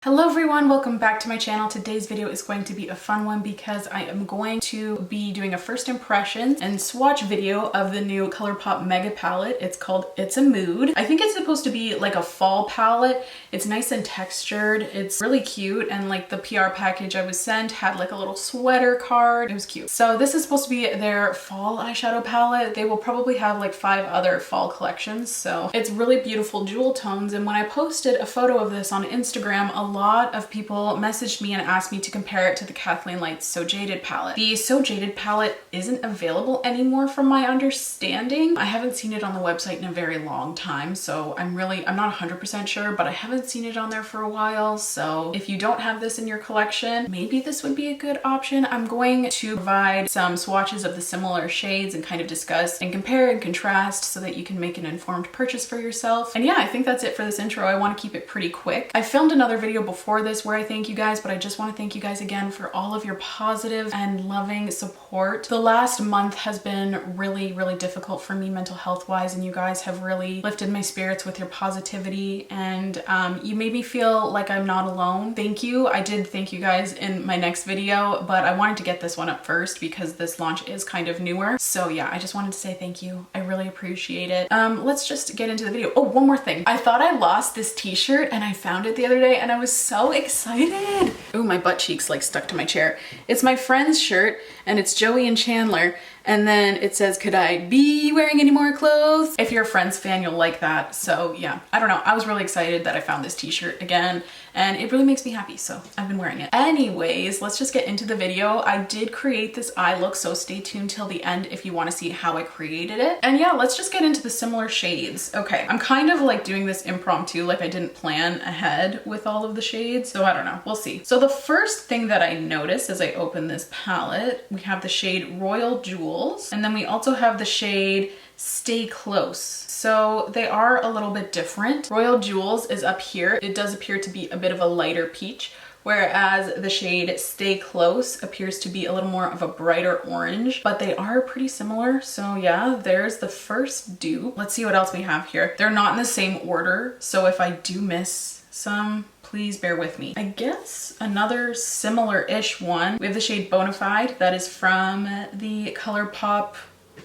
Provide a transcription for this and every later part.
Hello everyone, welcome back to my channel. Today's video is going to be a fun one because I am going to be doing a first impressions and swatch video of the new Colourpop Mega palette. It's called It's a Mood. I think it's supposed to be like a fall palette. It's nice and textured. It's really cute, and like the PR package I was sent had like a little sweater card. It was cute. So this is supposed to be their fall eyeshadow palette. They will probably have like 5 other fall collections. So it's really beautiful jewel tones, and when I posted a photo of this on Instagram, a lot of people messaged me and asked me to compare it to the Kathleen So Jaded palette. The So Jaded palette isn't available anymore from my understanding. I haven't seen it on the website in a very long time, so I'm not 100% sure, but I haven't seen it on there for a while. So if you don't have this in your collection, maybe this would be a good option. I'm going to provide some swatches of the similar shades and kind of discuss and compare and contrast so that you can make an informed purchase for yourself. And yeah, I think that's it for this intro. I want to keep it pretty quick. I filmed another video before this where I thank you guys, but I just want to thank you guys again for all of your positive and loving support. The last month has been really difficult for me mental health wise, and you guys have really lifted my spirits with your positivity, and you made me feel like I'm not alone. Thank you. I did thank you guys in my next video, but I wanted to get this one up first because this launch is kind of newer. So yeah, I just wanted to say thank you. I really appreciate it. Let's just get into the video. Oh, one more thing. I thought I lost this t-shirt and I found it the other day and I was so excited. Ooh, my butt cheeks like stuck to my chair. It's my friend's shirt and it's Joey and Chandler. And then it says, could I be wearing any more clothes? If you're a Friends fan, you'll like that. So yeah, I don't know. I was really excited that I found this t-shirt again, and it really makes me happy. So I've been wearing it. Anyways, let's just get into the video. I did create this eye look, so stay tuned till the end if you want to see how I created it. And yeah, let's just get into the similar shades. Okay, I'm kind of like doing this impromptu, like I didn't plan ahead with all of the shades. So I don't know, we'll see. So the first thing that I noticed as I open this palette, we have the shade Royal Jewels. And then we also have the shade Stay Close. So they are a little bit different. Royal Jewels is up here. It does appear to be a bit of a lighter peach, whereas the shade Stay Close appears to be a little more of a brighter orange, but they are pretty similar. So yeah, there's the first dupe. Let's see what else we have here. They're not in the same order, so if I do miss some, please bear with me. I guess another similar-ish one, we have the shade Bonafide. That is from the Colourpop,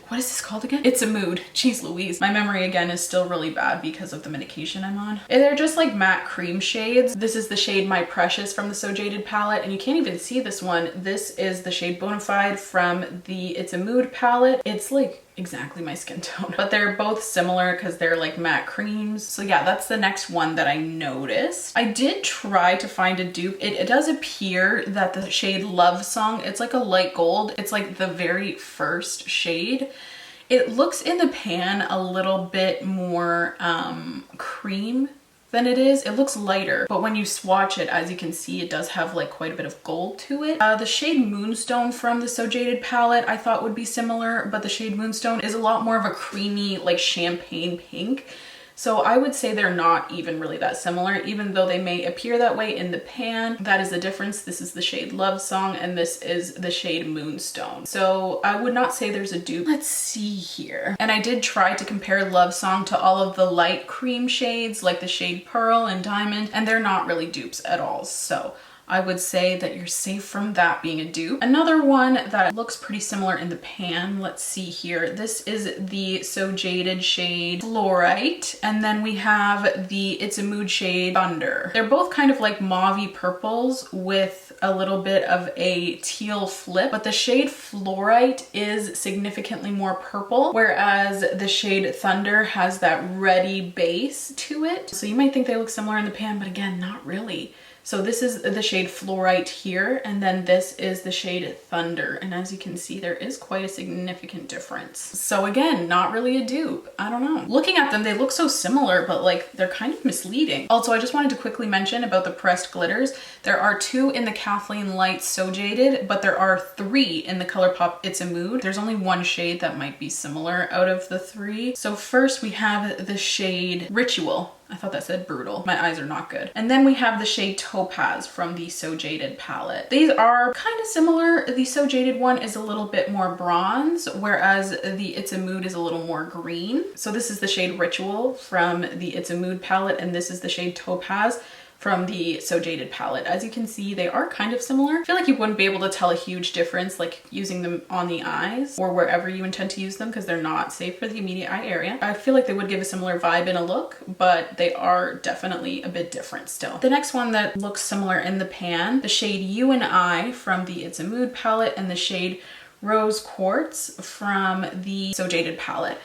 what is this called again? It's a Mood. Jeez Louise. My memory again is still really bad because of the medication I'm on. And they're just like matte cream shades. This is the shade My Precious from the So Jaded palette, and you can't even see this one. This is the shade Bonafide from the It's a Mood palette. It's like exactly my skin tone, but they're both similar because they're like matte creams. So yeah, that's the next one that I noticed. I did try to find a dupe. It does appear that the shade Love Song, it's like a light gold. It's like the very first shade. It looks in the pan a little bit more cream than it is. It looks lighter, but when you swatch it, as you can see, it does have like quite a bit of gold to it. The shade Moonstone from the So Jaded palette I thought would be similar, but the shade Moonstone is a lot more of a creamy, like champagne pink. So I would say they're not even really that similar, even though they may appear that way in the pan. That is the difference. This is the shade Love Song and this is the shade Moonstone. So I would not say there's a dupe. Let's see here. And I did try to compare Love Song to all of the light cream shades like the shade Pearl and Diamond, and they're not really dupes at all. So I would say that you're safe from that being a dupe. Another one that looks pretty similar in the pan, let's see here. This is the So Jaded shade Fluorite, and then we have the It's a Mood shade Thunder. They're both kind of like mauvey purples with a little bit of a teal flip, but the shade Fluorite is significantly more purple, whereas the shade Thunder has that reddy base to it. So you might think they look similar in the pan, but again, not really. So this is the shade Fluorite here, and then this is the shade Thunder. And as you can see, there is quite a significant difference. So again, not really a dupe. I don't know. Looking at them, they look so similar, but like they're kind of misleading. Also, I just wanted to quickly mention about the pressed glitters. There are 2 in the Kathleen So Jaded, but there are 3 in the Colourpop It's a Mood. There's only one shade that might be similar out of the 3. So first we have the shade Ritual. I thought that said brutal. My eyes are not good. And then we have the shade Topaz from the So Jaded palette. These are kind of similar. The So Jaded one is a little bit more bronze, whereas the It's a Mood is a little more green. So this is the shade Ritual from the It's a Mood palette, and this is the shade Topaz from the So Jaded palette. As you can see, they are kind of similar. I feel like you wouldn't be able to tell a huge difference like using them on the eyes or wherever you intend to use them because they're not safe for the immediate eye area. I feel like they would give a similar vibe in a look, but they are definitely a bit different still. The next one that looks similar in the pan, the shade You and I from the It's a Mood palette and the shade Rose Quartz from the So Jaded palette.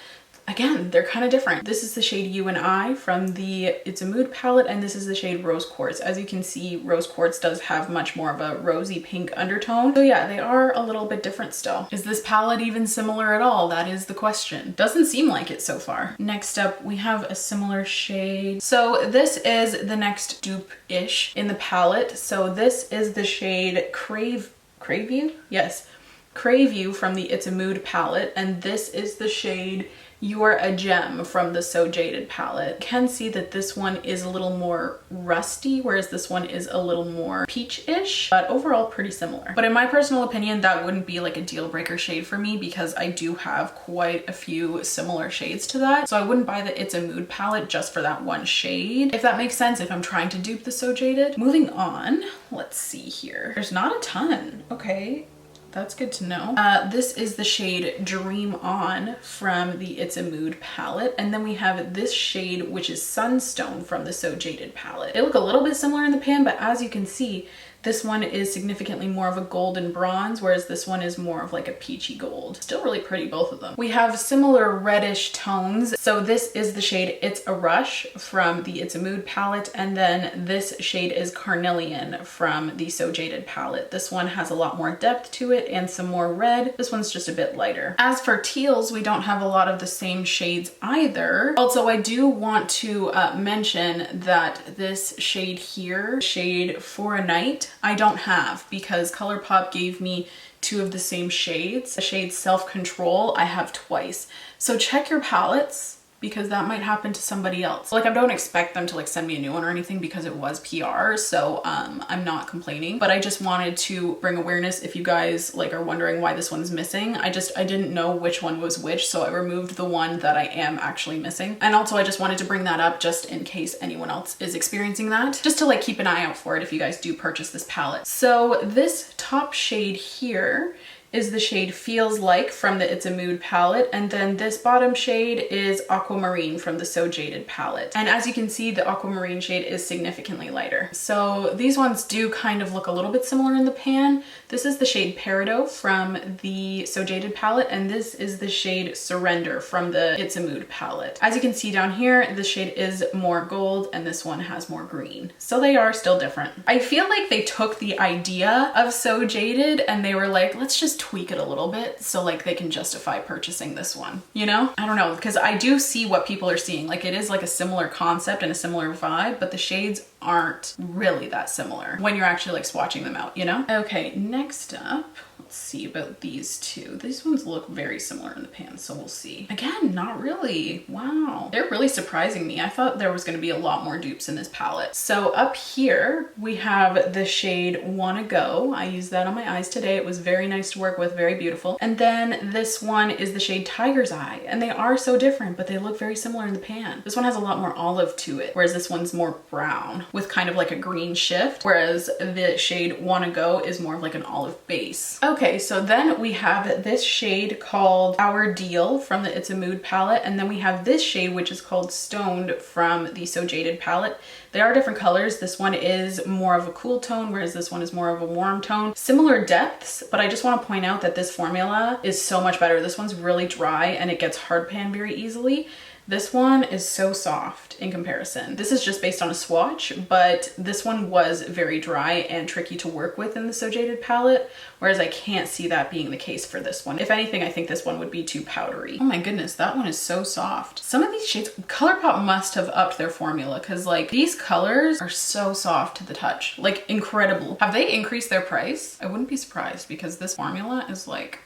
Again, they're kind of different. This is the shade You and I from the It's a Mood palette, and this is the shade Rose Quartz. As you can see, Rose Quartz does have much more of a rosy pink undertone. So yeah, they are a little bit different still. Is this palette even similar at all? That is the question. Doesn't seem like it so far. Next up, we have a similar shade. So this is the next dupe-ish in the palette. So this is the shade Crave You? Yes, Crave You from the It's a Mood palette, and this is the shade You're a Gem from the So Jaded palette. You can see that this one is a little more rusty, whereas this one is a little more peach-ish, but overall pretty similar. But in my personal opinion, that wouldn't be like a deal breaker shade for me because I do have quite a few similar shades to that. So I wouldn't buy the It's a Mood palette just for that one shade, if that makes sense, if I'm trying to dupe the So Jaded. Moving on, let's see here. There's not a ton. Okay. That's good to know. This is the shade Dream On from the It's a Mood palette. And then we have this shade, which is Sunstone from the So Jaded palette. They look a little bit similar in the pan, but as you can see, this one is significantly more of a golden bronze, whereas this one is more of like a peachy gold. Still really pretty, both of them. We have similar reddish tones. So this is the shade It's a Rush from the It's a Mood palette. And then this shade is Carnelian from the So Jaded palette. This one has a lot more depth to it and some more red. This one's just a bit lighter. As for teals, we don't have a lot of the same shades either. Also, I do want to mention that this shade here, shade For a Night, I don't have because Colourpop gave me two of the same shades. The shade Self Control I have twice. So check your palettes because that might happen to somebody else. Like, I don't expect them to like send me a new one or anything because it was PR, so I'm not complaining, but I just wanted to bring awareness if you guys like are wondering why this one's missing. I didn't know which one was which, so I removed the one that I am actually missing. And also I just wanted to bring that up just in case anyone else is experiencing that, just to like keep an eye out for it if you guys do purchase this palette. So this top shade here is the shade Feels Like from the It's a Mood palette, and then this bottom shade is Aquamarine from the So Jaded palette. And as you can see, the Aquamarine shade is significantly lighter. So these ones do kind of look a little bit similar in the pan. This is the shade Peridot from the So Jaded palette, and this is the shade Surrender from the It's a Mood palette. As you can see down here, this shade is more gold and this one has more green. So they are still different. I feel like they took the idea of So Jaded and they were like, let's just tweak it a little bit so like they can justify purchasing this one, you know? I don't know, because I do see what people are seeing. Like, it is like a similar concept and a similar vibe, but the shades aren't really that similar when you're actually like swatching them out, you know? Okay, next up, let's see about these two. These ones look very similar in the pan, so we'll see. Again, not really. Wow. They're really surprising me. I thought there was gonna be a lot more dupes in this palette. So up here, we have the shade Wanna Go. I used that on my eyes today. It was very nice to work with, very beautiful. And then this one is the shade Tiger's Eye, and they are so different, but they look very similar in the pan. This one has a lot more olive to it, whereas this one's more brown with kind of like a green shift, whereas the shade Wanna Go is more of like an olive base. Okay, so then we have this shade called Our Deal from the It's a Mood palette, and then we have this shade which is called Stoned from the So Jaded palette. They are different colors. This one is more of a cool tone, whereas this one is more of a warm tone. Similar depths, but I just want to point out that this formula is so much better. This one's really dry and it gets hard pan very easily. This one is so soft in comparison. This is just based on a swatch, but this one was very dry and tricky to work with in the So Jaded palette, whereas I can't see that being the case for this one. If anything, I think this one would be too powdery. Oh my goodness, that one is so soft. Some of these shades, Colourpop must have upped their formula because like these colors are so soft to the touch, like incredible. Have they increased their price? I wouldn't be surprised because this formula is like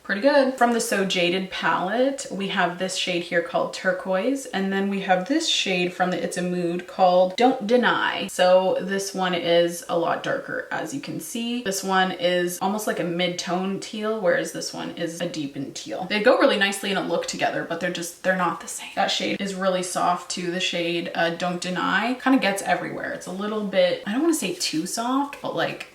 pretty good. From the So Jaded palette, we have this shade here called Turquoise, and then we have this shade from the It's a Mood called Don't Deny. So this one is a lot darker, as you can see. This one is almost like a mid-tone teal, whereas this one is a deepened teal. They go really nicely in a look together, but they're not the same. That shade is really soft too. The shade Don't Deny kind of gets everywhere. It's a little bit, I don't want to say too soft, but like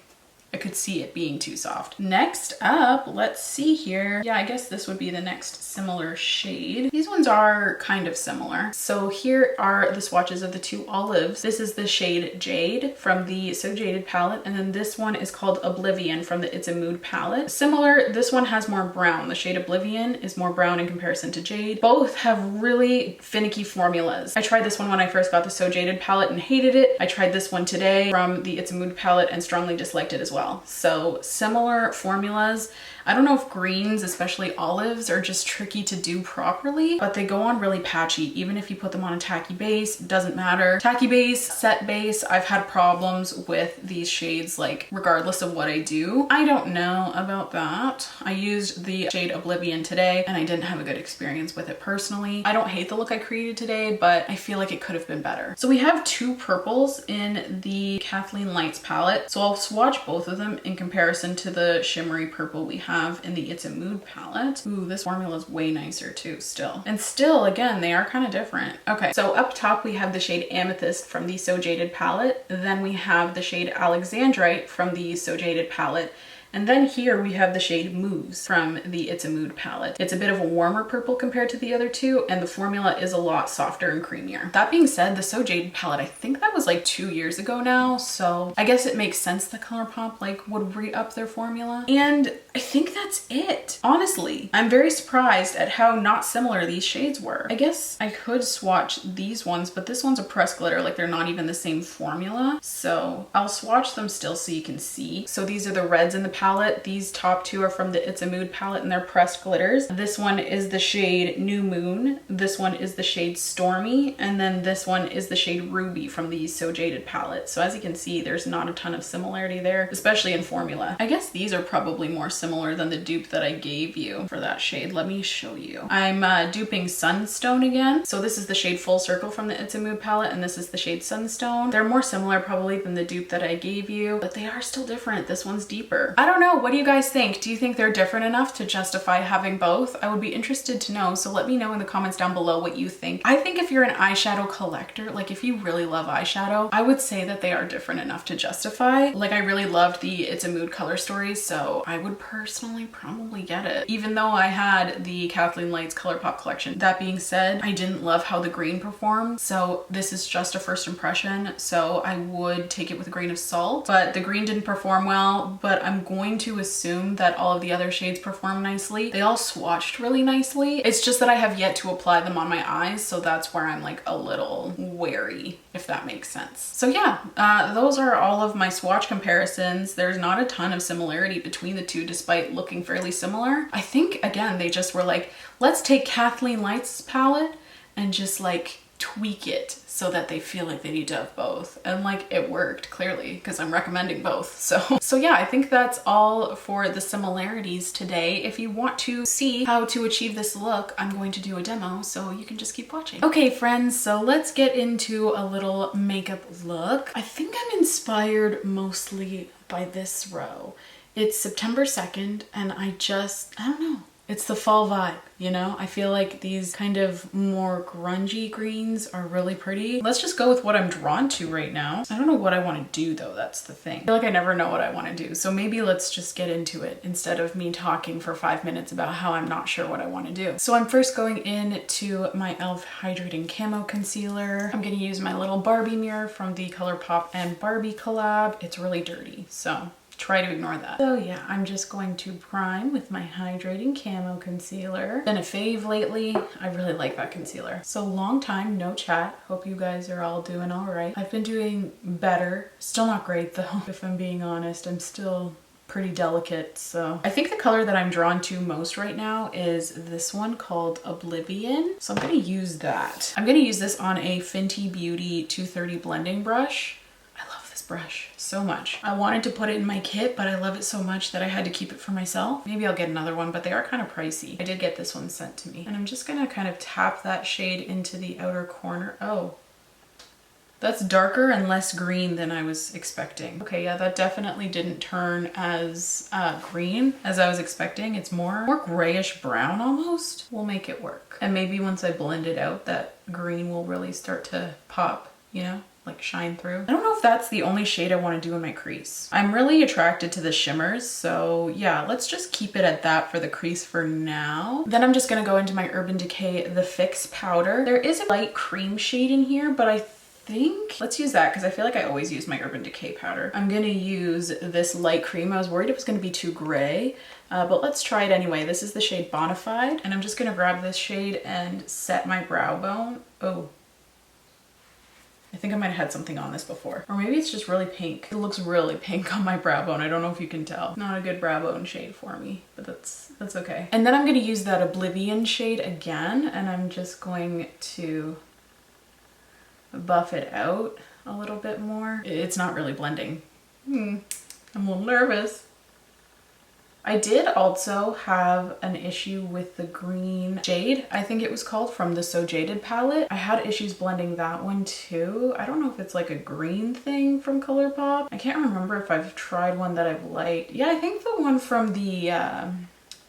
I could see it being too soft. Next up, let's see here. Yeah, I guess this would be the next similar shade. These ones are kind of similar. So here are the swatches of the two olives. This is the shade Jade from the So Jaded palette, and then this one is called Oblivion from the It's a Mood palette. Similar, this one has more brown. The shade Oblivion is more brown in comparison to Jade. Both have really finicky formulas. I tried this one when I first got the So Jaded palette and hated it. I tried this one today from the It's a Mood palette and strongly disliked it as well. So similar formulas. I don't know if greens, especially olives, are just tricky to do properly, but they go on really patchy. Even if you put them on a tacky base, it doesn't matter. Tacky base, set base, I've had problems with these shades, like regardless of what I do. I don't know about that. I used the shade Oblivion today and I didn't have a good experience with it personally. I don't hate the look I created today, but I feel like it could have been better. So we have two purples in the Kathleen Lights palette. So I'll swatch both of them in comparison to the shimmery purple we have in the It's a Mood palette. Ooh, this formula is way nicer too still. And still, again, they are kind of different. Okay, so up top we have the shade Amethyst from the So Jaded palette. Then we have the shade Alexandrite from the So Jaded palette. And then here we have the shade Moves from the It's a Mood palette. It's a bit of a warmer purple compared to the other two, and the formula is a lot softer and creamier. That being said, the So Jaded palette, I think that was like 2 years ago now, so I guess it makes sense that Colourpop like would re-up their formula. And I think that's it. Honestly, I'm very surprised at how not similar these shades were. I guess I could swatch these ones, but this one's a pressed glitter, like they're not even the same formula. So I'll swatch them still so you can see. So these are the reds in the palette. These top two are from the It's a Mood palette and they're pressed glitters. This one is the shade New Moon. This one is the shade Stormy. And then this one is the shade Ruby from the So Jaded palette. So as you can see, there's not a ton of similarity there, especially in formula. I guess these are probably more similar than the dupe that I gave you for that shade. Let me show you. I'm duping Sunstone again. So this is the shade Full Circle from the It's a Mood palette and this is the shade Sunstone. They're more similar probably than the dupe that I gave you, but they are still different. This one's deeper. I don't know. What do you guys think? Do you think they're different enough to justify having both? I would be interested to know. So let me know in the comments down below what you think. I think if you're an eyeshadow collector, like if you really love eyeshadow, I would say that they are different enough to justify. Like I really loved the It's a Mood color stories, so I would personally probably get it. Even though I had the Kathleen Lights Colourpop collection. That being said, I didn't love how the green performed. So this is just a first impression. So I would take it with a grain of salt, but the green didn't perform well, but I'm going to assume that all of the other shades perform nicely. They all swatched really nicely. It's just that I have yet to apply them on my eyes, so that's where I'm like a little wary, if that makes sense. So yeah, those are all of my swatch comparisons. There's not a ton of similarity between the two despite looking fairly similar. I think again, they just were like, let's take Kathleen Lights palette and just like tweak it so that they feel like they need to have both. And like it worked clearly because I'm recommending both. So yeah, I think that's all for the similarities today. If you want to see how to achieve this look, I'm going to do a demo, so you can just keep watching. Okay friends, so let's get into a little makeup look. I think I'm inspired mostly by this row. It's September 2nd and I don't know. It's the fall vibe, you know? I feel like these kind of more grungy greens are really pretty. Let's just go with what I'm drawn to right now. I don't know what I want to do though, that's the thing. I feel like I never know what I want to do. So maybe let's just get into it instead of me talking for 5 minutes about how I'm not sure what I want to do. So I'm first going into my e.l.f. Hydrating Camo Concealer. I'm going to use my little Barbie mirror from the Colourpop and Barbie collab. It's really dirty, so try to ignore that. So yeah, I'm just going to prime with my Hydrating Camo Concealer. Been a fave lately. I really like that concealer. So long time no chat. Hope you guys are all doing all right. I've been doing better. Still not great though, if I'm being honest. I'm still pretty delicate, so. I think the color that I'm drawn to most right now is this one called Oblivion. So I'm gonna use that. I'm gonna use this on a Fenty Beauty 230 blending brush. brush so much. I wanted to put it in my kit, but I love it so much that I had to keep it for myself. Maybe I'll get another one, but they are kind of pricey. I did get this one sent to me. And I'm just gonna kind of tap that shade into the outer corner. Oh, that's darker and less green than I was expecting. Okay, yeah, that definitely didn't turn as green as I was expecting. It's more grayish brown almost. We'll make it work. And maybe once I blend it out, that green will really start to pop, you know? Like shine through. I don't know if that's the only shade I want to do in my crease. I'm really attracted to the shimmers, so yeah, let's just keep it at that for the crease for now. Then I'm just gonna go into my Urban Decay The Fix powder. There is a light cream shade in here, but I think let's use that because I feel like I always use my Urban Decay powder. I'm gonna use this light cream. I was worried it was gonna be too gray, but let's try it anyway. This is the shade Bonafide, and I'm just gonna grab this shade and set my brow bone. Oh, I think I might have had something on this before. Or maybe it's just really pink. It looks really pink on my brow bone. I don't know if you can tell. Not a good brow bone shade for me, but that's okay. And then I'm gonna use that Oblivion shade again, and I'm just going to buff it out a little bit more. It's not really blending. I'm a little nervous. I did also have an issue with the green Jade, I think it was called, from the So Jaded palette. I had issues blending that one too. I don't know if it's like a green thing from Colourpop. I can't remember if I've tried one that I've liked. Yeah, I think the one from the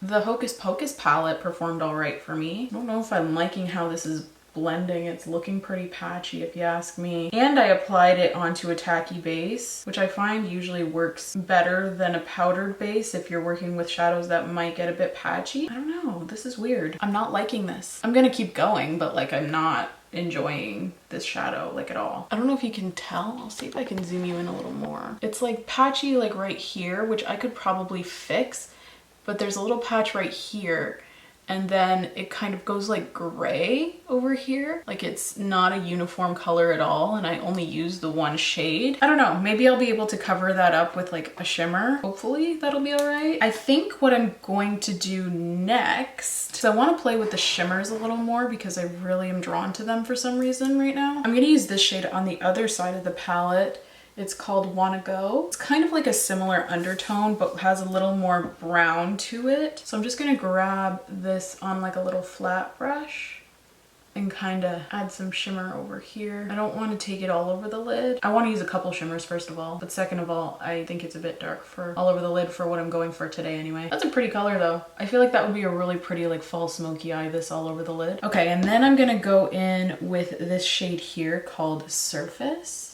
Hocus Pocus palette performed all right for me. I don't know if I'm liking how this is blending. It's looking pretty patchy if you ask me. And I applied it onto a tacky base, which I find usually works better than a powdered base if you're working with shadows that might get a bit patchy. I don't know, this is weird. I'm not liking this. I'm gonna keep going, but like I'm not enjoying this shadow like at all. I don't know if you can tell. I'll see if I can zoom you in a little more. It's like patchy like right here, which I could probably fix, but there's a little patch right here, and then it kind of goes like gray over here. Like it's not a uniform color at all, and I only use the one shade. I don't know, maybe I'll be able to cover that up with like a shimmer. Hopefully that'll be all right. I think what I'm going to do next, so I want to play with the shimmers a little more because I really am drawn to them for some reason right now. I'm gonna use this shade on the other side of the palette. It's called Wanna Go. It's kind of like a similar undertone, but has a little more brown to it. So I'm just gonna grab this on like a little flat brush and kind of add some shimmer over here. I don't want to take it all over the lid. I want to use a couple shimmers first of all, but second of all, I think it's a bit dark for all over the lid for what I'm going for today anyway. That's a pretty color though. I feel like that would be a really pretty like fall smoky eye, this all over the lid. Okay, and then I'm gonna go in with this shade here called Surface.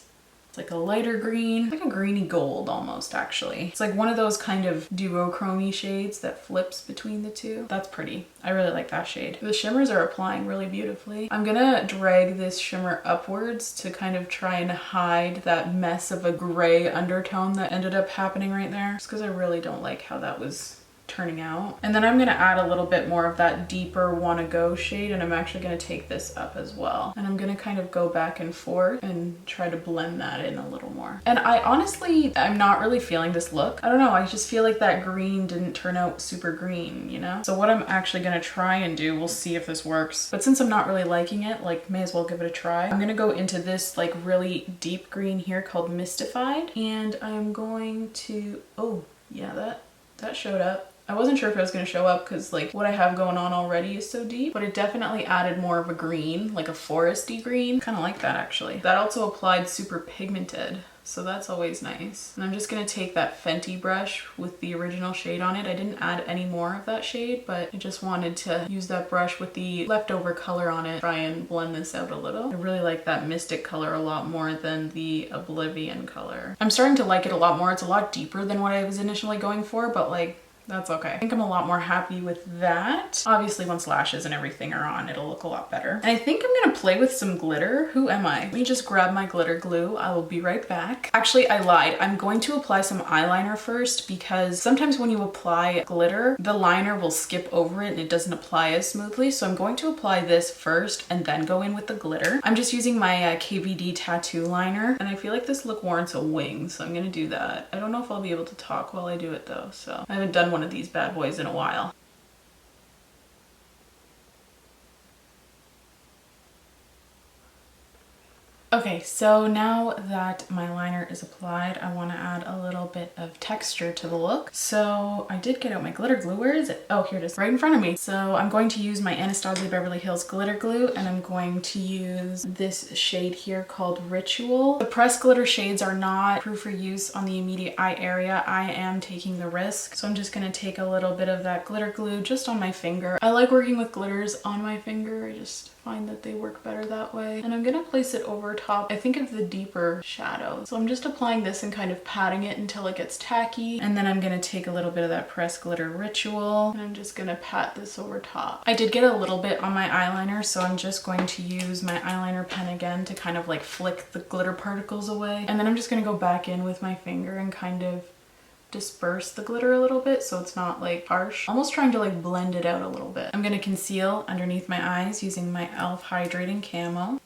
It's like a lighter green, like a greeny gold almost actually. It's like one of those kind of duochrome shades that flips between the two. That's pretty. I really like that shade. The shimmers are applying really beautifully. I'm gonna drag this shimmer upwards to kind of try and hide that mess of a gray undertone that ended up happening right there. Just because I really don't like how that was turning out. And then I'm gonna add a little bit more of that deeper Wanna Go shade, and I'm actually gonna take this up as well. And I'm gonna kind of go back and forth and try to blend that in a little more. And I honestly, I'm not really feeling this look. I don't know, I just feel like that green didn't turn out super green, you know? So what I'm actually gonna try and do, we'll see if this works. But since I'm not really liking it, like may as well give it a try. I'm gonna go into this like really deep green here called Mystified. And I'm going to, oh yeah, that showed up. I wasn't sure if it was going to show up because like what I have going on already is so deep, but it definitely added more of a green, like a foresty green. Kind of like that actually. That also applied super pigmented, so that's always nice. And I'm just going to take that Fenty brush with the original shade on it. I didn't add any more of that shade, but I just wanted to use that brush with the leftover color on it, try and blend this out a little. I really like that Mystic color a lot more than the Oblivion color. I'm starting to like it a lot more. It's a lot deeper than what I was initially going for, but like that's okay. I think I'm a lot more happy with that. Obviously once lashes and everything are on, it'll look a lot better. And I think I'm gonna play with some glitter. Who am I? Let me just grab my glitter glue. I will be right back. Actually, I lied. I'm going to apply some eyeliner first because sometimes when you apply glitter, the liner will skip over it and it doesn't apply as smoothly. So I'm going to apply this first and then go in with the glitter. I'm just using my KVD tattoo liner, and I feel like this look warrants a wing, so I'm gonna do that. I don't know if I'll be able to talk while I do it though, so I haven't done one of these bad boys in a while. Okay, so now that my liner is applied, I want to add a little bit of texture to the look. So I did get out my glitter glue. Where is it? Oh, here it is, right in front of me. So I'm going to use my Anastasia Beverly Hills glitter glue, and I'm going to use this shade here called Ritual. The pressed glitter shades are not approved for use on the immediate eye area. I am taking the risk. So I'm just going to take a little bit of that glitter glue just on my finger. I like working with glitters on my finger. I just find that they work better that way. And I'm gonna place it over top, I think, of the deeper shadow. So I'm just applying this and kind of patting it until it gets tacky. And then I'm gonna take a little bit of that pressed glitter Ritual, and I'm just gonna pat this over top. I did get a little bit on my eyeliner, so I'm just going to use my eyeliner pen again to kind of like flick the glitter particles away. And then I'm just gonna go back in with my finger and kind of disperse the glitter a little bit so it's not like harsh. Almost trying to like blend it out a little bit. I'm gonna conceal underneath my eyes using my e.l.f. Hydrating Camo.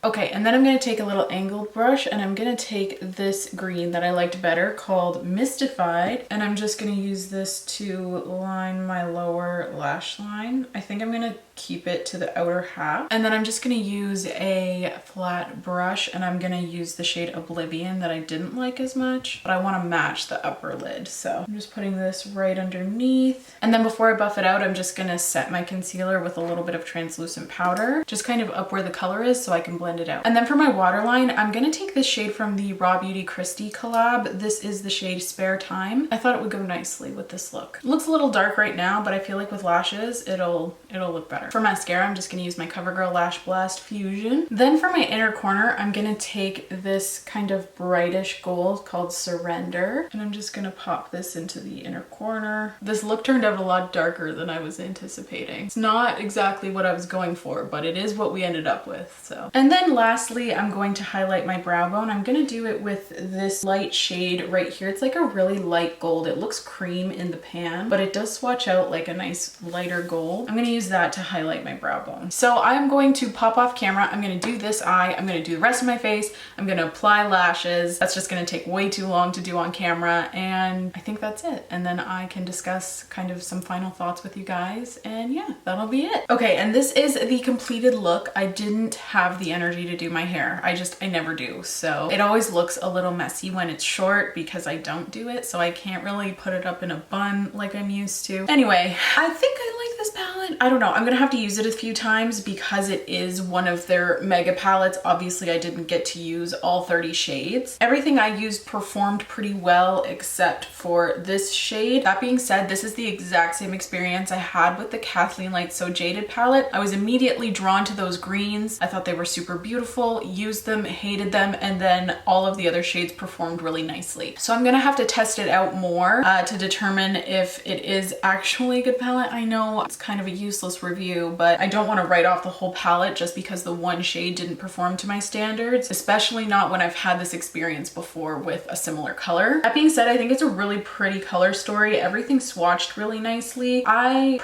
Okay, and then I'm going to take a little angled brush and I'm going to take this green that I liked better called Mystified, and I'm just going to use this to line my lower lash line. I think I'm going to keep it to the outer half, and then I'm just going to use a flat brush and I'm going to use the shade Oblivion that I didn't like as much, but I want to match the upper lid. So I'm just putting this right underneath, and then before I buff it out, I'm just going to set my concealer with a little bit of translucent powder, just kind of up where the color is so I can blend it out. And then for my waterline, I'm gonna take this shade from the Raw Beauty Christie collab. This is the shade Spare Time. I thought it would go nicely with this look. It looks a little dark right now, but I feel like with lashes, it'll look better. For mascara, I'm just gonna use my CoverGirl Lash Blast Fusion. Then for my inner corner, I'm gonna take this kind of brightish gold called Surrender, and I'm just gonna pop this into the inner corner. This look turned out a lot darker than I was anticipating. It's not exactly what I was going for, but it is what we ended up with, so. And then lastly, I'm going to highlight my brow bone. I'm going to do it with this light shade right here. It's like a really light gold. It looks cream in the pan, but it does swatch out like a nice lighter gold. I'm going to use that to highlight my brow bone. So I'm going to pop off camera. I'm going to do this eye. I'm going to do the rest of my face. I'm going to apply lashes. That's just going to take way too long to do on camera. And I think that's it. And then I can discuss kind of some final thoughts with you guys. And yeah, that'll be it. Okay, and this is the completed look. I didn't have the energy to do my hair. I never do. So it always looks a little messy when it's short because I don't do it. So I can't really put it up in a bun like I'm used to. Anyway, I think I like this palette. I don't know. I'm gonna have to use it a few times because it is one of their mega palettes. Obviously, I didn't get to use all 30 shades. Everything I used performed pretty well except for this shade. That being said, this is the exact same experience I had with the Kathleen Light So Jaded palette. I was immediately drawn to those greens. I thought they were super beautiful, used them, hated them, and then all of the other shades performed really nicely. So I'm gonna have to test it out more to determine if it is actually a good palette. I know it's kind of a useless review, but I don't want to write off the whole palette just because the one shade didn't perform to my standards, especially not when I've had this experience before with a similar color. That being said, I think it's a really pretty color story. Everything swatched really nicely. I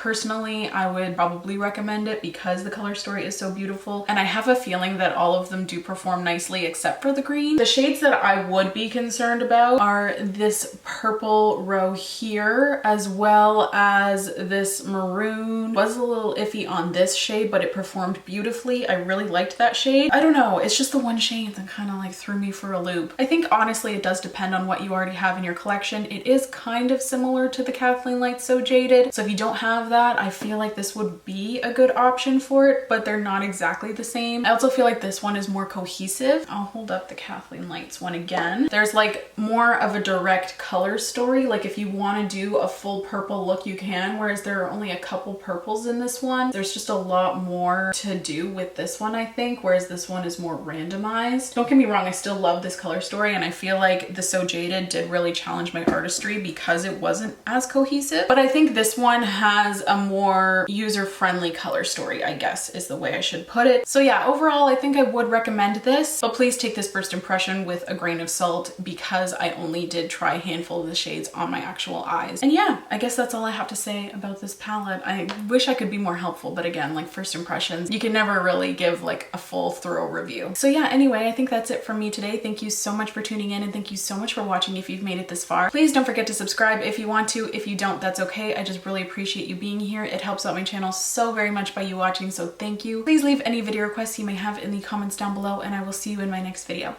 would probably recommend it because the color story is so beautiful, and I have a feeling that all of them do perform nicely except for the green. The shades that I would be concerned about are this purple row here, as well as this maroon. Was a little iffy on this shade, but it performed beautifully. I really liked that shade. I don't know, it's just the one shade that kind of like threw me for a loop. I think honestly it does depend on what you already have in your collection. It is kind of similar to the Kathleen Light So Jaded, so if you don't have that, I feel like this would be a good option for it, but they're not exactly the same. I also feel like this one is more cohesive. I'll hold up the Kathleen Lights one again. There's like more of a direct color story. Like if you want to do a full purple look, you can, whereas there are only a couple purples in this one. There's just a lot more to do with this one, I think, whereas this one is more randomized. Don't get me wrong, I still love this color story, and I feel like the So Jaded did really challenge my artistry because it wasn't as cohesive, but I think this one has a more user-friendly color story, I guess is the way I should put it. So yeah, overall I think I would recommend this, but please take this first impression with a grain of salt because I only did try a handful of the shades on my actual eyes. And yeah, I guess that's all I have to say about this palette. I wish wish I could be more helpful, but again, like first impressions, you can never really give like a full thorough review. So yeah, anyway, I think that's it from me today. Thank you so much for tuning in, and thank you so much for watching if you've made it this far. Please don't forget to subscribe if you want to. If you don't, that's okay. I just really appreciate you being here. It helps out my channel so very much by you watching, so thank you. Please leave any video requests you may have in the comments down below, and I will see you in my next video.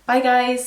Bye guys!